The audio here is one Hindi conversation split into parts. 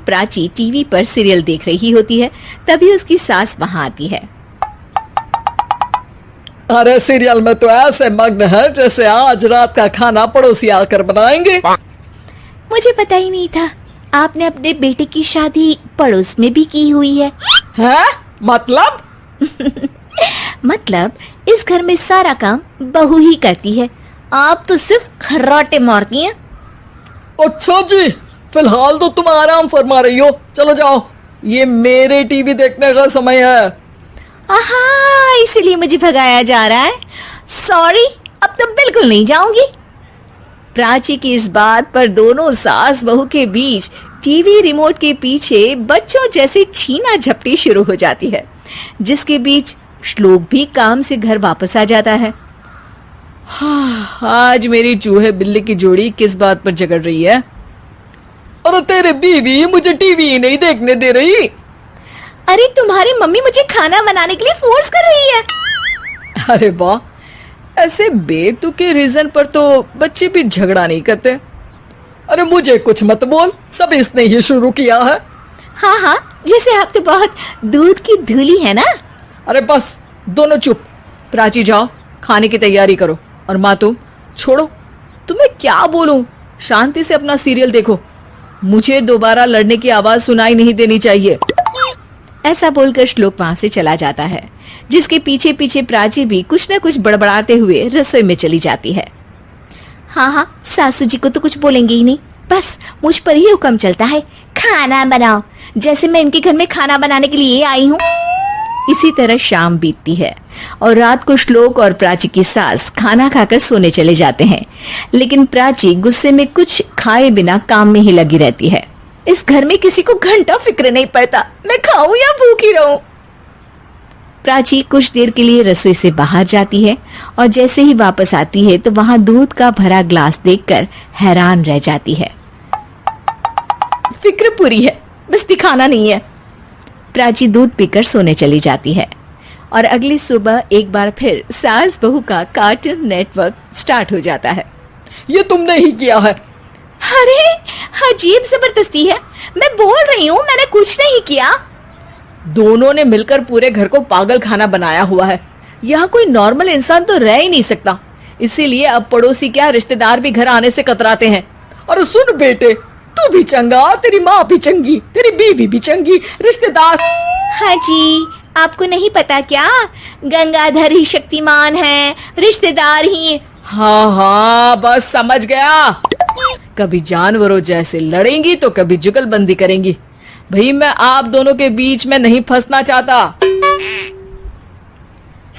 प्राची टीवी पर सीरियल देख रही होती है, तभी उसकी सास वहां आती है। अरे सीरियल में तो ऐसे मग्न है जैसे आज रात का खाना पड़ोसी आकर बनाएंगे। मुझे पता ही नहीं था आपने अपने बेटे की शादी पड़ोस में भी की हुई है। हैं? मतलब? मतलब इस घर में सारा काम बहू ही करती है, आप तो सिर्फ खर्राटे मारती हैं। अच्छा जी, फिलहाल तो तुम आराम फरमा रही हो, चलो जाओ, ये मेरे टीवी देखने का समय है। आहा, इसीलिए मुझे भगाया जा रहा है। सॉरी, अब तो बिल्कुल नहीं जाऊंगी। प्राची की इस बात पर दोनों सास बहू के बीच टीवी रिमोट के पीछे बच्चों जैसे छीना झपटी शुरू हो जाती है, जिसके बीच श्लोक भी काम से घर वापस आ जाता है। हाँ, आज मेरी चूहे बिल्ली की जोड़ी किस बात पर झगड़ रही है? अरे तेरे बीवी मुझे टीवी ही नहीं देखने दे रही। अरे तुम्हारी मम्मी मुझे खाना बनाने के लिए फोर्स कर रही है। अरे वाह, ऐसे बेतुके रीजन पर तो बच्चे भी झगड़ा नहीं करते। अरे मुझे कुछ मत बोल, सब इसने ही शुरू किया है। हाँ हाँ, जैसे आप तो बहुत दूध की धूली है ना। अरे बस, दोनों चुप। प्राची जाओ, खाने की तैयारी करो। और माँ तुम छोड़ो, तुम्हें क्या बोलूं, शांति से अपना सीरियल देखो, मुझे दोबारा लड़ने की आवाज सुनाई नहीं देनी चाहिए। ऐसा बोलकर श्लोक वहां से चला जाता है, जिसके पीछे पीछे प्राची भी कुछ न कुछ बड़बड़ाते हुए रसोई में चली जाती है। हाँ हाँ, सासू जी को तो कुछ बोलेंगे ही नहीं, बस मुझ पर ही हुक्म चलता है, खाना बनाओ, जैसे मैं इनके घर में खाना बनाने के लिए आई हूँ। इसी तरह शाम बीतती है और रात को श्लोक और प्राची की सास खाना खाकर सोने चले जाते हैं, लेकिन प्राची गुस्से में कुछ खाए बिना काम में ही लगी रहती है। इस घर में किसी को घंटा फिक्र नहीं पड़ता, मैं खाऊं या भूखी रहूं। प्राची कुछ देर के लिए रसोई से बाहर जाती है और जैसे ही वापस आती है तो वहां दूध का भरा ग्लास देखकर हैरान रह जाती है। फिक्र पूरी है, बस दिखाना नहीं है। प्राची दूध पीकर सोने चली जाती है और अगली सुबह एक बार फिर सास बहू का कार्टून नेटवर्क स्टार्ट हो जाता है। ये तुमने ही किया है। अरे अजीब जबरदस्ती है, मैं बोल रही हूँ मैंने कुछ नहीं किया। दोनों ने मिलकर पूरे घर को पागल खाना बनाया हुआ है। यहाँ कोई नॉर्मल इंसान तो रह ही नहीं सकता, इसीलिए अब पड़ोसी क्या रिश्तेदार भी घर आने से कतराते हैं। और सुन बेटे, तू भी चंगा, तेरी माँ भी चंगी, तेरी बीवी भी चंगी, रिश्तेदार। हाँ जी, आपको नहीं पता क्या, गंगाधर ही शक्तिमान है, रिश्तेदार ही। हाँ हाँ, बस समझ गया। कभी जानवरों जैसे लड़ेंगी तो कभी जुगलबंदी करेंगी। भाई मैं आप दोनों के बीच में नहीं फंसना चाहता।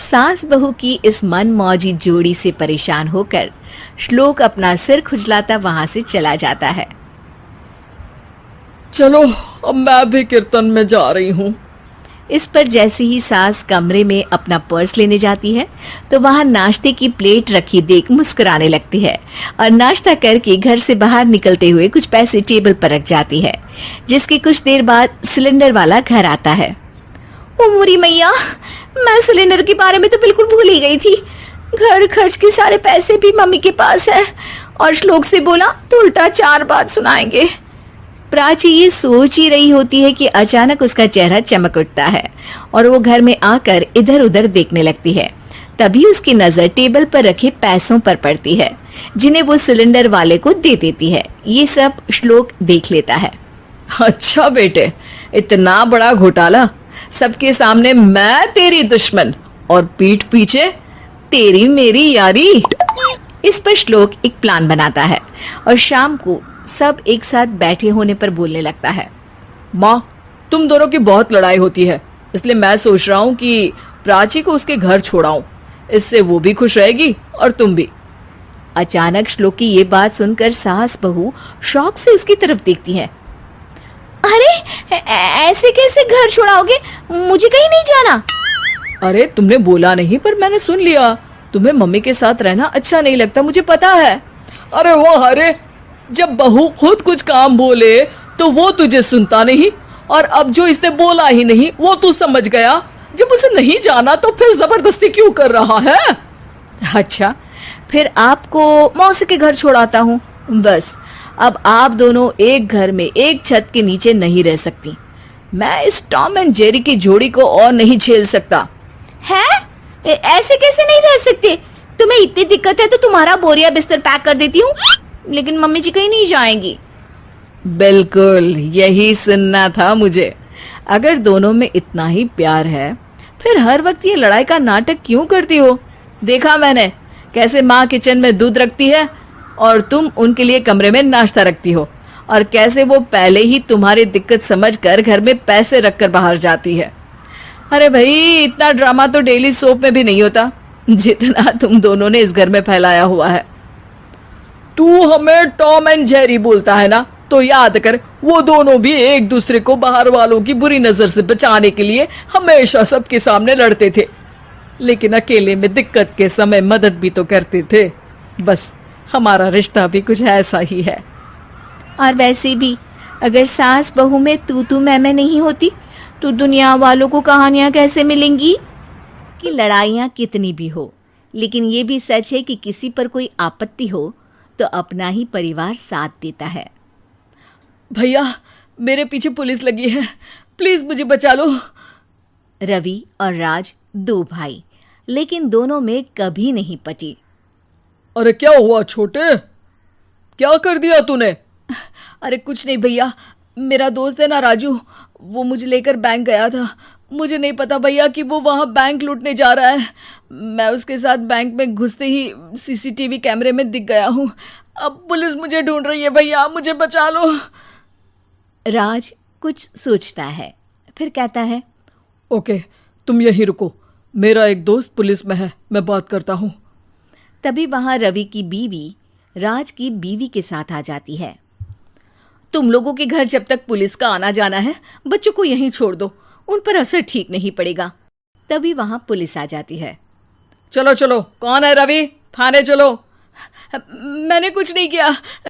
सास बहू की इस मनमौजी जोड़ी से परेशान होकर श्लोक अपना सिर खुजलाता वहां से चला जाता है। चलो अब मैं भी कीर्तन में जा रही हूँ। इस पर जैसे ही सास कमरे में अपना पर्स लेने जाती है तो वहां नाश्ते की प्लेट रखी देख मुस्कुराने लगती है और नाश्ता करके घर से बाहर निकलते हुए कुछ पैसे टेबल पर रख जाती है, जिसके कुछ देर बाद सिलेंडर वाला घर आता है। ओ मोरी मैया, मैं सिलेंडर के बारे में तो बिल्कुल भूल ही गई थी। घर खर्च के सारे पैसे भी मम्मी के पास है और श्लोक से बोला तो उल्टा 4 बात सुनाएंगे। प्राची ये सोच ही रही होती है कि अचानक उसका चेहरा चमक उठता है और वो घर में आकर इधर उधर देखने लगती है। तभी उसकी नजर टेबल पर रखे पैसों पर पड़ती है, जिन्हें वो सिलेंडर वाले को दे देती है। ये सब श्लोक देख लेता है। अच्छा बेटे, इतना बड़ा घोटाला, सबके सामने मैं तेरी दुश्मन और पीठ पीछे तेरी मेरी यारी। इस पर श्लोक एक प्लान बनाता है और शाम को सब एक साथ बैठे होने पर बोलने लगता है। माँ, तुम दोनों की बहुत लड़ाई होती है, इसलिए मैं सोच रहा हूँ कि प्राची को उसके घर छोड़ाऊं, इससे वो भी खुश रहेगी और तुम भी। अचानक श्लोक की ये बात सुनकर सास बहू शौक से उसकी तरफ देखती है। अरे ऐसे कैसे घर छोड़ाओगे, मुझे कहीं नहीं जाना। अरे तुमने बोला नहीं पर मैंने सुन लिया, तुम्हें मम्मी के साथ रहना अच्छा नहीं लगता, मुझे पता है। अरे वाह, अरे जब बहू खुद कुछ काम बोले तो वो तुझे सुनता नहीं, और अब जो इसने बोला ही नहीं वो तू समझ गया। जब उसे नहीं जाना तो फिर जबरदस्ती क्यों कर रहा है? अच्छा, फिर आपको मौसी के घर छोड़ाता हूँ, बस अब आप दोनों एक घर में एक छत के नीचे नहीं रह सकती। मैं इस टॉम एंड जेरी की जोड़ी को और नहीं झेल सकता। है? ऐसे कैसे नहीं रह सकते? तुम्हें इतनी दिक्कत है तो तुम्हारा बोरिया बिस्तर पैक कर देती हूँ, लेकिन मम्मी जी कहीं नहीं जाएंगी। बिल्कुल यही सुनना था मुझे। अगर दोनों में इतना ही प्यार है फिर हर वक्त ये लड़ाई का नाटक क्यों करती हो? देखा मैंने कैसे माँ किचन में दूध रखती है और तुम उनके लिए कमरे में नाश्ता रखती हो, और कैसे वो पहले ही तुम्हारी दिक्कत समझकर घर में पैसे रखकर बाहर जाती है। अरे भाई, इतना ड्रामा तो डेली सोप में भी नहीं होता जितना तुम दोनों ने इस घर में फैलाया हुआ है। तू हमें टॉम एंड जेरी बोलता है ना, तो याद कर वो दोनों भी एक दूसरे को बाहर वालों की बुरी नजर से बचाने के लिए हमेशा सबके सामने लड़ते थे, लेकिन अकेले में दिक्कत के समय मदद भी तो करते थे। बस हमारा रिश्ता भी कुछ ऐसा ही है। और वैसे भी अगर सास बहू में तू मैं नहीं होती तो दुनिया वालों को कहानियां कैसे मिलेंगी? कि लड़ाइयां कितनी भी हो, लेकिन ये भी सच है कि किसी पर कोई आपत्ति हो तो अपना ही परिवार साथ देता है। भैया, मेरे पीछे पुलिस लगी है, प्लीज मुझे बचा लो। रवि और राज दो भाई, लेकिन दोनों में कभी नहीं पटी। अरे क्या हुआ छोटे, क्या कर दिया तूने? अरे कुछ नहीं भैया, मेरा दोस्त है ना राजू, वो मुझे लेकर बैंक गया था। मुझे नहीं पता भैया कि वो वहाँ बैंक लूटने जा रहा है। मैं उसके साथ बैंक में घुसते ही सीसीटीवी कैमरे में दिख गया हूँ। अब पुलिस मुझे ढूंढ रही है भैया, मुझे बचा लो। राज कुछ सोचता है, फिर कहता है, ओके, तुम यहीं रुको, मेरा एक दोस्त पुलिस में है, मैं बात करता हूँ। तभी वहां रवि की बीवी राज की बीवी के साथ आ जाती है। तुम लोगों के घर जब तक पुलिस का आना जाना है, बच्चों को यहीं छोड़ दो, उन पर असर ठीक नहीं पड़ेगा। तभी वहां पुलिस आ जाती है। चलो चलो, कौन है रवि, थाने चलो। मैंने कुछ नहीं किया,